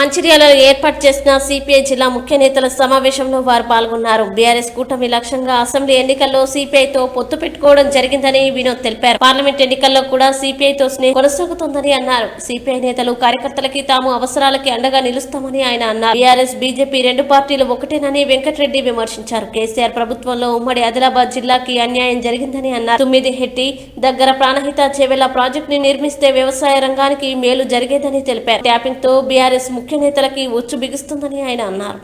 మంచిర్యాలలో ఏర్పాటు చేసిన సిపిఐ జిల్లా ముఖ్య నేతల సమావేశంలో వారు పాల్గొన్నారు. బీఆర్ఎస్ కూటమి లక్ష్యంగా అసెంబ్లీ ఎన్నికల్లో సిపిఐతో పొత్తు పెట్టుకోవడం జరిగిందని వినోద్ తెలిపారు. పార్లమెంట్ ఎన్నికల్లో కూడా సిపిఐతో స్నేహం కొనసాగుతోందని అన్నారు. సిపిఐ నేతలు కార్యకర్తలకి తాము అవసరాలకి అండగా నిలుస్తామని ఆయన అన్నారు. బీఆర్ఎస్ బీజేపీ రెండు పార్టీలు ఒకటేనని వెంకటరెడ్డి విమర్శించారు. కేసీఆర్ ప్రభుత్వంలో ఉమ్మడి ఆదిలాబాద్ జిల్లాకి అన్యాయం జరిగిందని అన్నారు. తుమ్మిదిహెట్టి దగ్గర ప్రాణహిత చేవెళ్ల ప్రాజెక్ట్ ని నిర్మిస్తే వ్యవసాయ రంగానికి మేలు జరిగేదని తెలిపారు. ట్యాపింగ్ తో బీఆర్ఎస్ ముఖ్య నేతలకి ఉచ్చు బిగుస్తుందని ఆయన అన్నారు.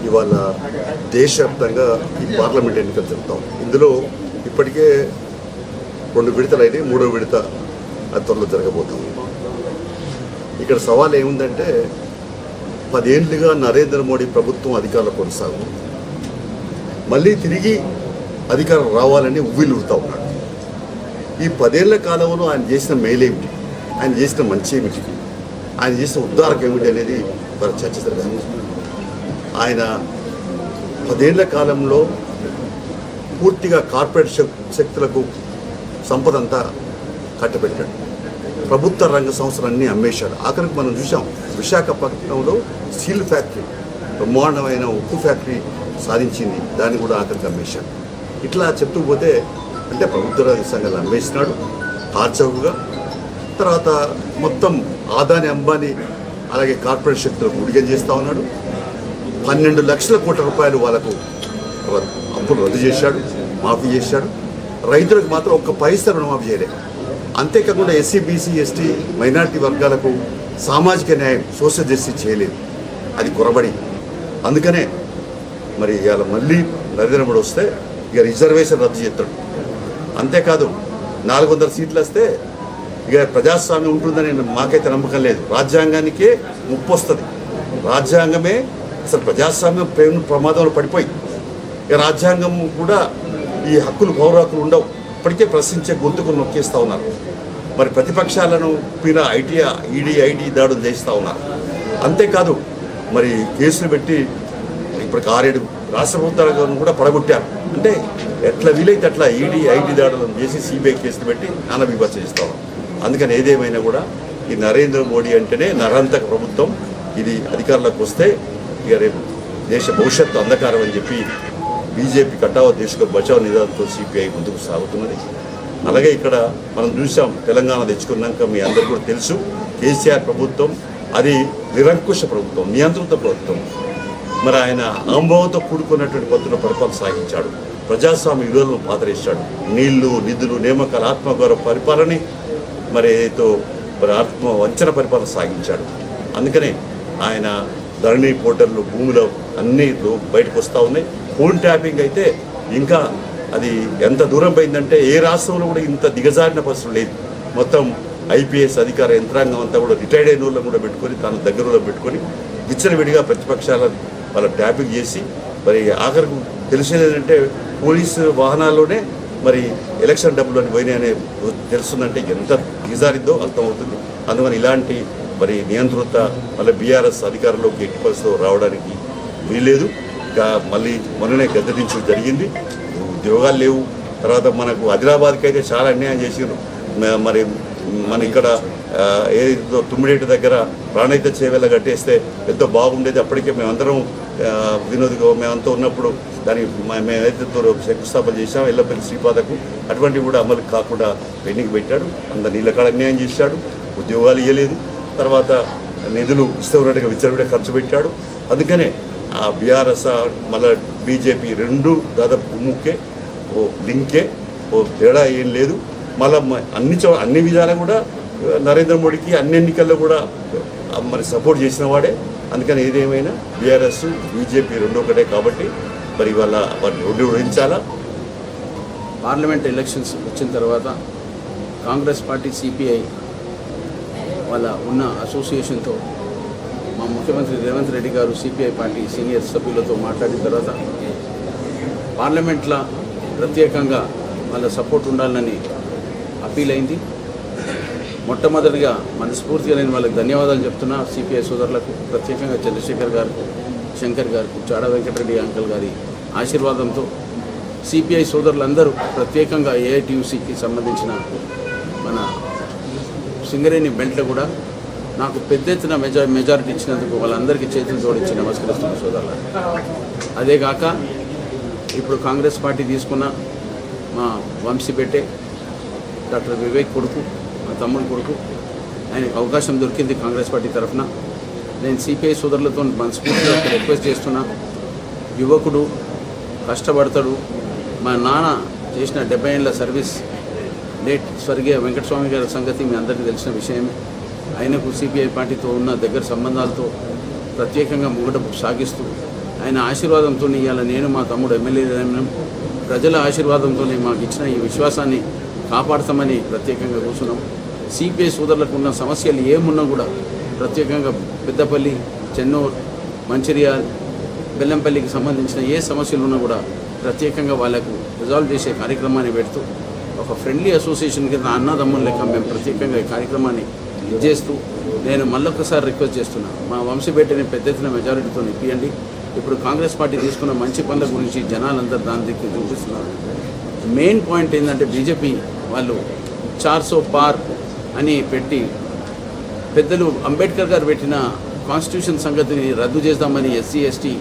ఇవాళ దేశవ్యాప్తంగా ఈ పార్లమెంట్ ఎన్నికలు జరుగుతాం. ఇందులో ఇప్పటికే 2 విడతలైనవి, 3వ విడత త్వరలో జరగబోతుంది. ఇక్కడ సవాల్ ఏముందంటే 10 ఏళ్లుగా నరేంద్ర మోడీ ప్రభుత్వం అధికారంలో కొనసాగుతుంది. మళ్ళీ తిరిగి అధికారం రావాలని ఉవ్విల్లుడుతూ ఉన్నాడు. ఈ 10 ఏళ్ల కాలంలో ఆయన చేసిన మేలేమిటి, ఆయన చేసిన మంచి ఏమిటి, ఆయన చేసిన ఉద్ధారకం ఏమిటి అనేది మరి చర్చ జరగాలి. ఆయన 10 ఏళ్ల కాలంలో పూర్తిగా కార్పొరేట్ శక్తులకు సంపద అంతా కట్టబెట్టాడు. ప్రభుత్వ రంగ సంస్థలన్నీ అమ్మేశాడు. ఆఖరికి మనం చూసాం విశాఖపట్నంలో స్టీల్ ఫ్యాక్టరీ, బ్రహ్మాండమైన ఉక్కు ఫ్యాక్టరీ సాధించింది, దాన్ని కూడా ఆఖరికి అమ్మేశాడు. ఇట్లా చెప్తూ పోతే అంటే ప్రభుత్వ రంగ సంఘాలు అమ్మేసినాడు ఆర్చవుగా. తర్వాత మొత్తం ఆదాని అంబానీ అలాగే కార్పొరేట్ శక్తులకు ఉడిగం చేస్తూ ఉన్నాడు. 12 లక్షల కోట్ల రూపాయలు వాళ్ళకు అప్పులు రద్దు చేశాడు, మాఫీ చేశాడు. రైతులకు మాత్రం ఒక్క పైసా రుణమాఫీ చేయలేదు. అంతేకాకుండా ఎస్సీ, బీసీ, ఎస్టీ, మైనారిటీ వర్గాలకు సామాజిక న్యాయం, సోషల్ జస్టిస్ చేయలేదు. అది కొరబడి అందుకనే మరి ఇవాళ మళ్ళీ నరేంద్ర మోడీ వస్తే ఇక రిజర్వేషన్ రద్దు చేస్తాడు. అంతేకాదు 400 సీట్లు వస్తే ఇక ప్రజాస్వామ్యం ఉంటుందని మాకైతే నమ్మకం లేదు. రాజ్యాంగానికే ముప్పు వస్తుంది. రాజ్యాంగమే అసలు ప్రజాస్వామ్యం ప్రమాదంలో పడిపోయి ఇక రాజ్యాంగం కూడా ఈ హక్కులు పౌర హక్కులు ఉండవు. ఇప్పటికే ప్రశ్నించే గొంతుకులు నొక్కేస్తూ ఉన్నారు. మరి ప్రతిపక్షాలను పైన ఈడీ దాడులు చేస్తూ ఉన్నారు. అంతేకాదు మరి కేసులు పెట్టి ఇప్పటికి 6-7 రాష్ట్ర ప్రభుత్వాలను కూడా పడగొట్టారు. అంటే ఎట్లా వీలైతే అట్లా ఐటీ దాడులను చేసి సిబిఐ కేసులు పెట్టి నానా విభజన చేస్తూ ఉన్నారు. అందుకని ఏదేమైనా కూడా ఈ నరేంద్ర మోడీ అంటేనే నరాంతక ప్రభుత్వం. ఇది అధికారంలోకి వస్తే ఇక రేపు దేశ భవిష్యత్తు అంధకారం అని చెప్పి బీజేపీ కట్టావో దేశకు బచావ్ నిదానంతో సిపిఐ ముందుకు సాగుతున్నది. అలాగే ఇక్కడ మనం చూసాం తెలంగాణ తెచ్చుకున్నాక మీ అందరికీ కూడా తెలుసు కేసీఆర్ ప్రభుత్వం అది నిరంకుశ ప్రభుత్వం, నియంత్రిత ప్రభుత్వం. మరి ఆయన అనుభవంతో కూడుకున్నటువంటి పద్ధతిలో పరిపాలన సాగించాడు. ప్రజాస్వామ్య విలువలను పాతరేశాడు. నీళ్లు, నిధులు, నియామకాల ఆత్మగౌరవ పరిపాలనని మరి ఏదో మరి ఆత్మ వంచన పరిపాలన సాగించాడు. అందుకనే ఆయన ధరణి పోర్టర్లు భూములు అన్నీ బయటకు వస్తూ ఉన్నాయి. ఫోన్ ట్యాపింగ్ అయితే ఇంకా అది ఎంత దూరం పోయిందంటే ఏ రాష్ట్రంలో కూడా ఇంత దిగజారిన పరిస్థితి లేదు. మొత్తం ఐపీఎస్ అధికార యంత్రాంగం అంతా కూడా రిటైర్డ్ అయిన వాళ్ళని కూడా పెట్టుకొని తన దగ్గరలో పెట్టుకొని విచ్చలవిడిగా ప్రతిపక్షాల వాళ్ళ ట్యాపింగ్ చేసి మరి ఆఖరికి తెలిసేది పోలీసు వాహనాల్లోనే మరి ఎలక్షన్ డబ్బులు అని పోయినాయనే తెలుస్తుందంటే ఎంత దిగజారిద్దో అర్థమవుతుంది. అందుకని ఇలాంటి మరి నియంత్రిత మళ్ళీ బీఆర్ఎస్ అధికారంలోకి ఎట్టి పరిస్థితుల్లో రావడానికి వీల్లేదు. ఇంకా మళ్ళీ మొన్ననే గద్దెదించడం జరిగింది. ఉద్యోగాలు లేవు. తర్వాత మనకు ఆదిలాబాద్కి అయితే చాలా అన్యాయం చేసారు. మరి మన ఇక్కడ ఏదో తుమ్మిడేటి దగ్గర ప్రాణహిత చేవెళ్ళ కట్టేస్తే ఎంతో బాగుండేది. అప్పటికే మేమందరం వినోద్గా మేమంతా ఉన్నప్పుడు దాన్ని మేమైతే శంకుస్థాపన చేసాం ఎల్లపల్లి శ్రీపాదకు. అటువంటివి కూడా అమలు కాకుండా పెండింగ్ పెట్టాడు. అంత నీళ్ళ కాడ అన్యాయం చేశాడు. ఉద్యోగాలు ఇవ్వలేదు. తర్వాత నిధులు ఇష్టమైనట్టుగా విచ్చలవిడిగా ఖర్చు పెట్టాడు. అందుకనే ఆ బీఆర్ఎస్ మళ్ళీ బీజేపీ రెండు దాదాపు ముక్కే ఓ లింకే, ఓ తేడా ఏం లేదు. మళ్ళీ అన్ని విధాలా కూడా నరేంద్ర మోడీకి అన్ని ఎన్నికల్లో కూడా మరి సపోర్ట్ చేసిన వాడే. అందుకని ఏదేమైనా బీఆర్ఎస్ బీజేపీ రెండు ఒకటే కాబట్టి మరి ఇవాళ వాటిని వివరించాలా. పార్లమెంట్ ఎలక్షన్స్ వచ్చిన తర్వాత కాంగ్రెస్ పార్టీ సిపిఐ వాళ్ళ ఉన్న అసోసియేషన్తో మా ముఖ్యమంత్రి రేవంత్ రెడ్డి గారు సిపిఐ పార్టీ సీనియర్ సభ్యులతో మాట్లాడిన తర్వాత పార్లమెంట్లో ప్రత్యేకంగా వాళ్ళ సపోర్ట్ ఉండాలని అప్పీల్ అయింది. మొట్టమొదటిగా మనస్ఫూర్తిగా నేను వాళ్ళకి ధన్యవాదాలు చెప్తున్నా. సిపిఐ సోదరులకు ప్రత్యేకంగా చంద్రశేఖర్ గారికి, శంకర్ గారికి, చాడ వెంకటరెడ్డి అంకల్ గారి ఆశీర్వాదంతో సిపిఐ సోదరులందరూ ప్రత్యేకంగా ఏఐటియుసికి సంబంధించిన మన సింగరేణి బెల్ట్లో కూడా నాకు పెద్ద ఎత్తున మెజారిటీ ఇచ్చినందుకు వాళ్ళందరికీ చేతులు జోడించి నమస్కరిస్తున్న సోదరులు. అదేగాక ఇప్పుడు కాంగ్రెస్ పార్టీ తీసుకున్న మా వంశీపేటే డాక్టర్ వివేక్ కొడుకు, మా తమ్ముడి కొడుకు, ఆయనకు అవకాశం దొరికింది కాంగ్రెస్ పార్టీ తరఫున. నేను సిపిఐ సోదరులతో మనస్ఫూర్తిగా రిక్వెస్ట్ చేస్తున్నా. యువకుడు కష్టపడతాడు. మా నాన్న చేసిన 70 ఏళ్ళ సర్వీస్ లేట్ స్వర్గీయ వెంకటస్వామి గారి సంగతి మీ అందరికీ తెలిసిన విషయమే. ఆయనకు సిపిఐ పార్టీతో ఉన్న దగ్గర సంబంధాలతో ప్రత్యేకంగా ముంగట సాగిస్తూ ఆయన ఆశీర్వాదంతో ఇవాళ నేను మా తమ్ముడు ఎమ్మెల్యే ప్రజల ఆశీర్వాదంతో మాకు ఇచ్చిన ఈ విశ్వాసాన్ని కాపాడతామని ప్రత్యేకంగా కూర్చున్నాం. సిపిఐ సోదరులకు ఉన్న సమస్యలు ఏమున్నా కూడా ప్రత్యేకంగా పెద్దపల్లి, చెన్నూరు, మంచిర్యాల్, బెల్లంపల్లికి సంబంధించిన ఏ సమస్యలు ఉన్నా కూడా ప్రత్యేకంగా వాళ్ళకు రిజాల్వ్ చేసే కార్యక్రమాన్ని పెడుతూ ఒక ఫ్రెండ్లీ అసోసియేషన్ కింద అన్నదమ్ముల లెక్క మేము ప్రత్యేకంగా ఈ కార్యక్రమాన్ని చేస్తూ నేను మళ్ళొక్కసారి రిక్వెస్ట్ చేస్తున్నా. మా వంశీపేటని పెద్ద ఎత్తున మెజారిటీతో ఇప్పియండి. ఇప్పుడు కాంగ్రెస్ పార్టీ తీసుకున్న మంచి పనుల గురించి జనాలందరూ దాని దిక్కు చూపిస్తున్నారు. మెయిన్ పాయింట్ ఏంటంటే బీజేపీ వాళ్ళు 400 పార్ అని పెట్టి పెద్దలు అంబేద్కర్ గారు పెట్టిన కాన్స్టిట్యూషన్ సంగతిని రద్దు చేద్దామని ఎస్సీ, ఎస్టీ,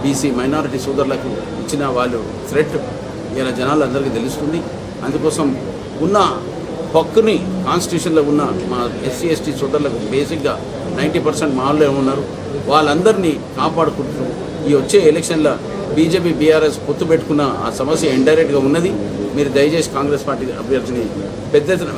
బీసీ, మైనారిటీ సోదరులకు ఇచ్చిన వాళ్ళు థ్రెట్ ఇలా జనాలందరికీ తెలుస్తుంది. అందుకోసం ఉన్న హక్కుని కాన్స్టిట్యూషన్లో ఉన్న మా ఎస్సీ, ఎస్టీ సోదరులకు బేసిక్గా 90% మా వాళ్ళే ఉన్నారు. వాళ్ళందరినీ కాపాడుకుంటూ ఈ వచ్చే ఎలక్షన్లో బీజేపీ, బీఆర్ఎస్ పొత్తు పెట్టుకున్న ఆ సమస్య ఇండైరెక్ట్గా ఉన్నది. మీరు దయచేసి కాంగ్రెస్ పార్టీ అభ్యర్థిని పెద్ద ఎత్తున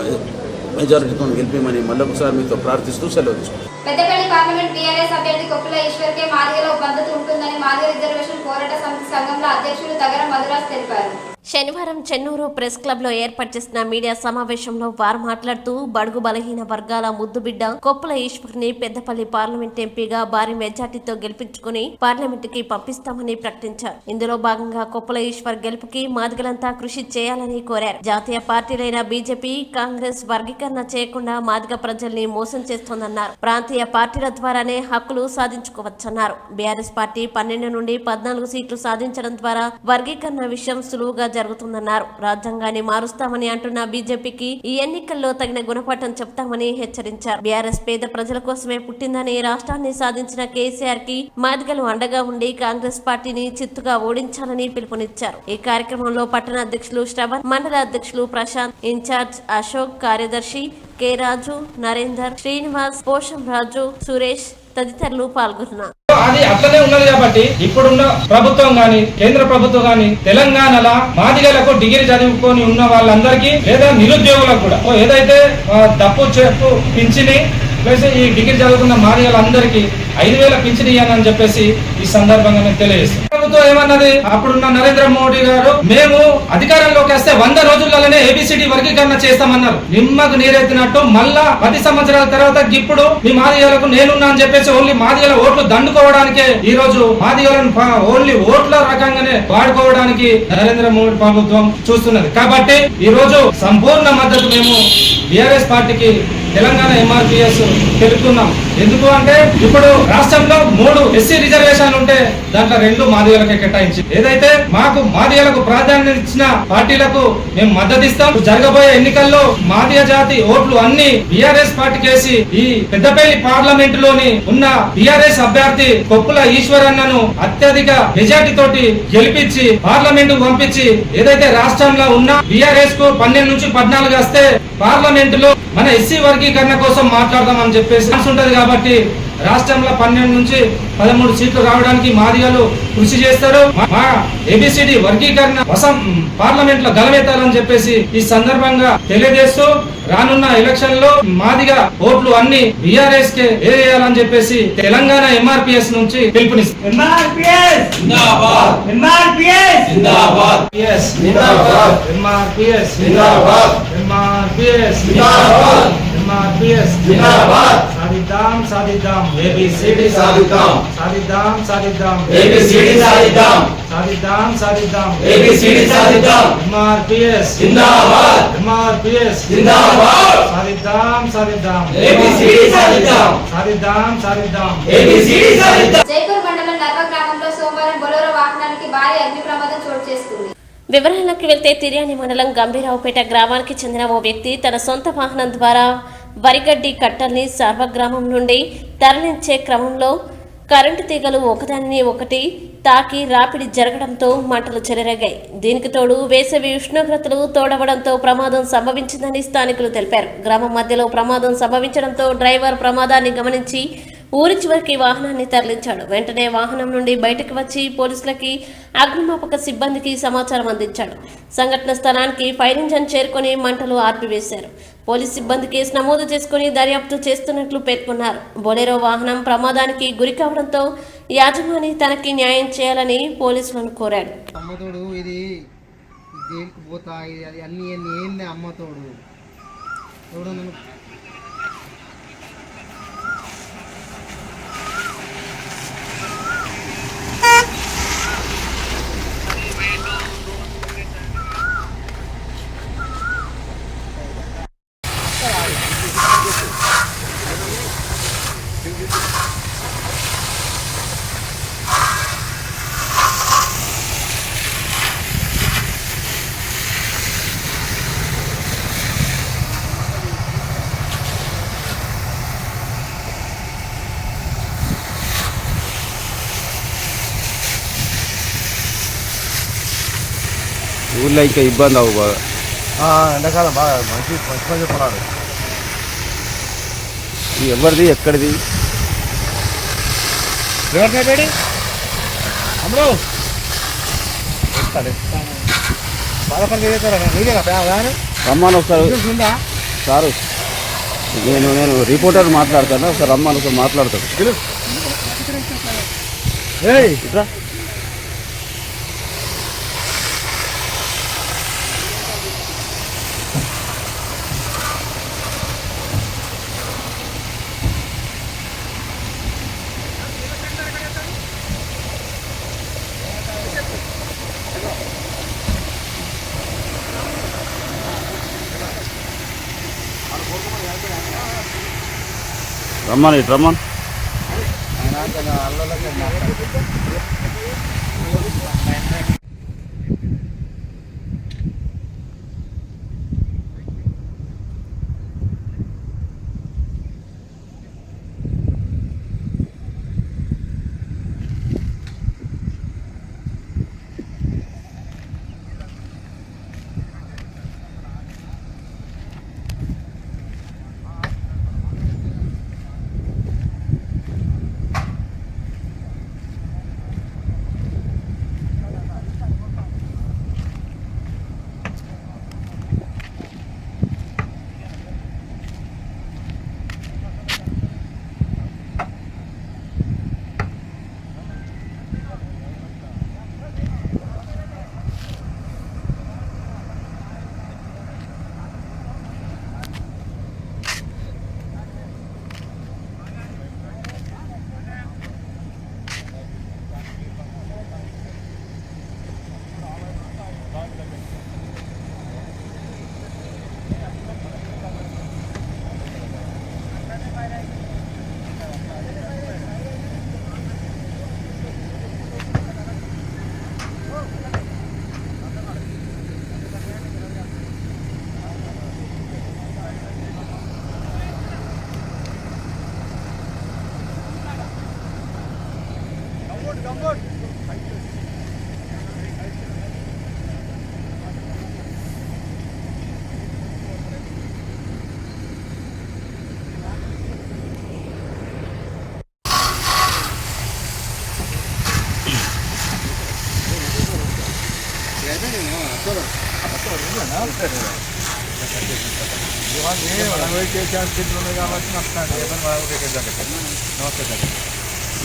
మెజారిటీతో గెలిపేమని మళ్ళొకసారి మీతో ప్రార్థిస్తూ సెలవు తీసుకుంటాం. పెద్దపల్లి పార్లమెంట్ బీఆర్ఎస్ అభ్యర్థి కొప్పుల ఈశ్వర్కే మాదిగలో మద్దతు ఉంటుందని మాదిగ రిజర్వేషన్ పోరాట సమితి సంఘంలో అధ్యక్షులు తగర మధురాజ్ తెలిపారు. శనివారం చెన్నూరు ప్రెస్ క్లబ్ లో ఏర్పాటు చేసిన మీడియా సమావేశంలో వారు మాట్లాడుతూ బడుగు బలహీన వర్గాల ముద్దుబిడ్డ కొప్పుల ఈశ్వర్ని పెద్దపల్లి పార్లమెంట్ ఎంపీగా భారీ మెజార్టీతో గెలిపించుకుని పార్లమెంట్ కి పంపిస్తామని ప్రకటించారు. ఇందులో భాగంగా కొప్పుల ఈశ్వర్ గెలుపుకి మాదిగలంతా కృషి చేయాలని కోరారు. జాతీయ పార్టీలైన బీజేపీ, కాంగ్రెస్ వర్గీకరణ చేయకుండా మాదిగ ప్రజల్ని మోసం చేస్తోందన్నారు. ప్రాంతీయ పార్టీల ద్వారానే హక్కులు సాధించుకోవచ్చన్నారు. బీఆర్ఎస్ పార్టీ 12 నుండి 14 సీట్లు సాధించడం ద్వారా వర్గీకరణ విషయం సులువుగా జరుగుతుందన్నారు. రాజ్యాంగాన్ని మారుస్తామని అంటున్న బీజేపీకి ఈ ఎన్నికల్లో తగిన గుణపాఠం చెప్తామని హెచ్చరించారు. బీఆర్ఎస్ పేద ప్రజల కోసమే పుట్టిందని, రాష్ట్రాన్ని సాధించిన కేసీఆర్ కి మాదిగలు అండగా ఉండి కాంగ్రెస్ పార్టీని చిత్తుగా ఓడించాలని పిలుపునిచ్చారు. ఈ కార్యక్రమంలో పట్టణ అధ్యక్షులు శ్రవణ్, మండల అధ్యక్షులు ప్రశాంత్, ఇన్ఛార్జ్ అశోక్, కార్యదర్శి కె రాజు, నరేందర్, శ్రీనివాస్, పోషం రాజు, సురేష్ తదితరులు పాల్గొన్నారు. అది అట్లనే ఉన్నది కాబట్టి ఇప్పుడున్న ప్రభుత్వం గాని, కేంద్ర ప్రభుత్వం గాని తెలంగాణలో మాదిగలకు డిగ్రీ చదువుకొని ఉన్న వాళ్ళందరికీ లేదా నిరుద్యోగులకు కూడా ఏదైతే డప్పు చెప్పు పింఛని ప్లస్ ఈ డిగ్రీ చదువుకున్న మాదిగలందరికీ 5,000 పింఛన్ ఇయ్యాలని చెప్పేసి ఈ సందర్భంగా నేను తెలియజేస్తాను. ప్రభుత్వం ఏమన్నది, అప్పుడున్న నరేంద్ర మోడీ గారు మేము అధికారంలోకి వస్తే 100 రోజుల్లోనే ఏబిసిడి వర్గీకరణ చేస్తామన్నారు. నిమ్మకు నీరెత్తినట్టు మళ్ళా 10 సంవత్సరాల తర్వాత ఇప్పుడు మీ మాదిగలకు నేనున్నా అని చెప్పేసి ఓన్లీ మాదిగల ఓట్లు దండుకోవడానికే ఈ రోజు మాదిగలను ఓన్లీ ఓట్ల రకంగానే వాడుకోవడానికి నరేంద్ర మోడీ ప్రభుత్వం చూస్తున్నది. కాబట్టి ఈ రోజు సంపూర్ణ మద్దతు మేము బీఆర్ఎస్ పార్టీకి తెలంగాణ ఎంఆర్పీఎస్ తెలుపుతున్నాం. ఎందుకు అంటే ఇప్పుడు రాష్ట్రంలో 3 ఎస్సీ రిజర్వేషన్లు ఉంటే దాంట్లో 2 మాదిగలకే కేటాయించి ఏదైతే మాకు మాదిగలకు ప్రాధాన్యత ఇచ్చిన పార్టీలకు మేము మద్దతు ఇస్తాం. జరగబోయే ఎన్నికల్లో మాదిగ జాతి ఓట్లు అన్ని బీఆర్ఎస్ పార్టీకేసి ఈ పెద్దపల్లి పార్లమెంట్ లోని ఉన్న బీఆర్ఎస్ అభ్యర్థి కొప్పుల ఈశ్వరన్నను అత్యధిక మెజార్టీ తోటి గెలిపించి పార్లమెంట్ కు పంపించి ఏదైతే రాష్ట్రంలో ఉన్న బీఆర్ఎస్ కు 12 నుంచి 14 వస్తే పార్లమెంట్ లో మన ఎస్సీ వర్గీకరణ కోసం మాట్లాడదామని చెప్పేసి ఉంటది. కాబట్టి రాష్ట్రంలో 12 నుంచి 13 సీట్లు రావడానికి మాదిగలు కృషి చేస్తారు. మా ఏబిసిడి వర్గీకరణ పార్లమెంట్ లో గలవెత్తాలని చెప్పేసి ఈ సందర్భంగా తెలియజేస్తూ రానున్న ఎలక్షన్ లో మాదిగ ఓట్లు అన్ని బీఆర్ఎస్ కే వేయాలని చెప్పేసి తెలంగాణ ఎంఆర్పీఎస్ నుంచి పిలుపునిస్తుంది. సాధిద్దాం ABCD సాధిద్దాం సాధిద్దాం సాధిద్దాం ABCD సాధిద్దాం సాధిద్దాం సాధిద్దాం ABCD సాధిద్దాం MRPS జిందాబాద్ MRPS జిందాబాద్ సాధిద్దాం సాధిద్దాం ABCD సాధిద్దాం సాధిద్దాం సాధిద్దాం ABCD సాధిద్దాం. జైపూర్ మండలం నర్వ గ్రామంలో సోమవారం బొలెరో వాహనానికి భారీ అగ్ని ప్రమాదం చోటు చేసుకుంది. వివరాల్లోకి వెళ్తే తిర్యాని మండలం గంభీరావుపేట గ్రామానికి చెందిన ఓ వ్యక్తి తన సొంత వాహనం ద్వారా వరిగడ్డి కట్టల్ని సర్వగ్రామం నుండి తరలించే క్రమంలో కరెంటు తీగలు ఒకదానిని ఒకటి తాకి రాపిడి జరగడంతో మంటలు చెలరేగాయి. దీనికి తోడు వేసవి ఉష్ణోగ్రతలు తోడవడంతో ప్రమాదం సంభవించిందని స్థానికులు తెలిపారు. గ్రామం మధ్యలో ప్రమాదం సంభవించడంతో డ్రైవర్ ప్రమాదాన్ని గమనించి ఊరి చివరికి వాహనాన్ని తరలించాడు. వెంటనే వాహనం నుండి బయటకు వచ్చి పోలీసులకి అగ్నిమాపక సిబ్బందికి సమాచారం అందించాడు. సంఘటన స్థలానికి ఫైర్ ఇంజన్ చేరుకొని మంటలు ఆర్పివేశారు. పోలీస్ సిబ్బంది కేసు నమోదు చేసుకుని దర్యాప్తు చేస్తున్నట్లు పేర్కొన్నారు. బొలెరో వాహనం ప్రమాదానికి గురి కావడంతో యాజమాని తనకి న్యాయం చేయాలని పోలీసులను కోరాడు. అమ్మతోడు ఇది జైలుకి పోతా అది అన్ని ఏంది అమ్మతోడు ఎవడో నన్ను ఊళ్ళో ఇంకా ఇబ్బంది అవ్వు బాగా. ఎండాకాలం బాగా మంచి మంచి చెప్పన్నాడు. ఇది ఎవరిది ఎక్కడిది? రమ్మని ఒకసారి సారు, నేను రిపోర్టర్ మాట్లాడతాను. ఒకసారి రమ్మని ఒకసారి మాట్లాడతాను. ఇట్రా. రమ్మని ఇటు రమ్మని.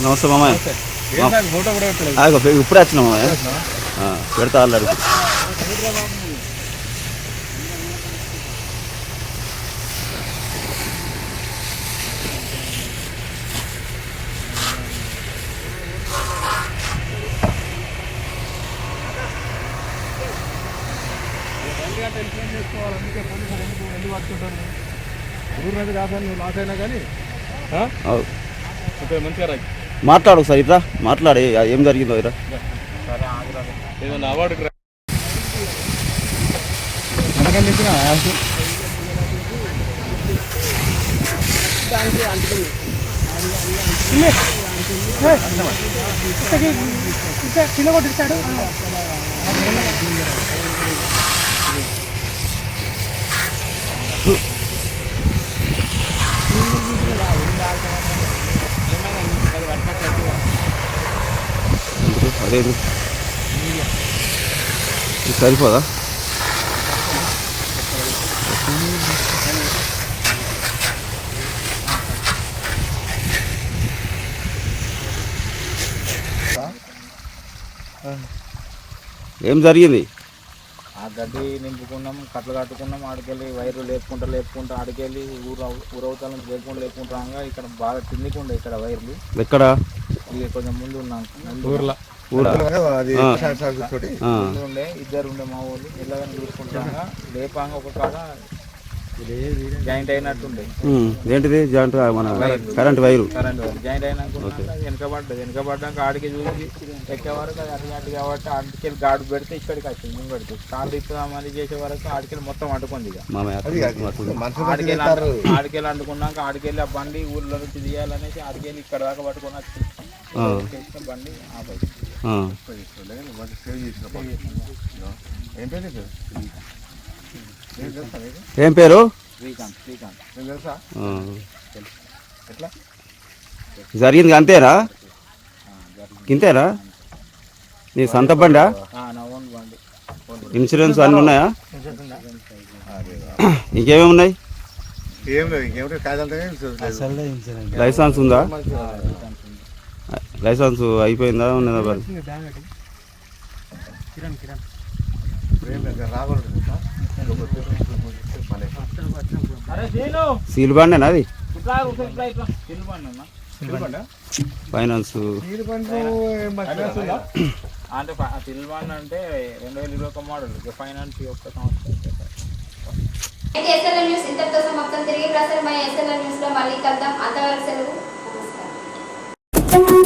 నమస్తే మామయ్య. ఇప్పుడే వచ్చినా మామయ్య. పెడతా అల్లాడు. గవర్నమెంట్ కాదు నువ్వు లాస్ అయినా కానీ మంచిగా రా మాట్లాడు సార్ ఇట్రా మాట్లాడి ఏం జరిగిందో ఇరా ఏదన్నా అవార్డుకి అదే సరిపోదా ఏం జరిగింది? ఆ గడ్డి నింపుకున్నాం, కట్టలు కట్టుకున్నాం, ఆడికెళ్ళి వైర్లు లేపుకుంటా ఆడికెళ్ళి ఊరవతల నుంచి లేపుకుంటా ఇక్కడ బాగా తిండికుండే ఇక్కడ వైర్లు. ఎక్కడ? ఇక కొంచెం ముందు ఉన్నాం ఊర్లో ఉండే ఇద్దరు ఉండే మా ఊళ్ళు ఇళ్ళగానే చూసుకుంటా లేపాంగా ఒక కాడ జాయింట్ అయినట్టుండే. ఏంటిది జాయింట్? మన కరెంట్ వైరు జాయింట్ అయినాక వెనకబడ్డాక ఆడికి చూసి ఎక్కే వరకు అది అటు కాబట్టి ఆడికెళ్ళి గాడు పెడితే ఇక్కడికి వచ్చింది ముంగడికి కాళ్ళు ఇప్పుదామని చేసే వరకు ఆడికెళ్ళి మొత్తం అంటుకుంది. ఆడికెళ్ళి అంటుకున్నాక ఆడికెళ్ళి ఆ బండి ఊళ్ళో నుంచి తీయాలనేసి ఆడికెళ్ళి ఇక్కడ దాకా పట్టుకుని వచ్చి బండి ఆపేసి ఏం పేరు? శ్రీకాంత్. జరిగింది అంతేనా? ఇంతేనా? నీ సొంత బండా? ఇన్సూరెన్స్ అన్నీ ఉన్నాయా? ఇంకేమేమి ఉన్నాయి? లైసెన్స్ ఉందా? లైసెన్స్ అయిపోయిందా ఉన్నదా? సీల్ బండేనా అది? ఫైనాన్స్ అంటే సిల్ బండ్ అంటే 2021 మోడల్ ఫైనాన్స్ యొక్క సంవత్సరం. SLN న్యూస్ ఇంతటితో సమాప్తం. తిరిగి ప్రసారమయ్యే SLN న్యూస్ లో మళ్ళీ కలుద్దాం. అంతవరకు సెలవు.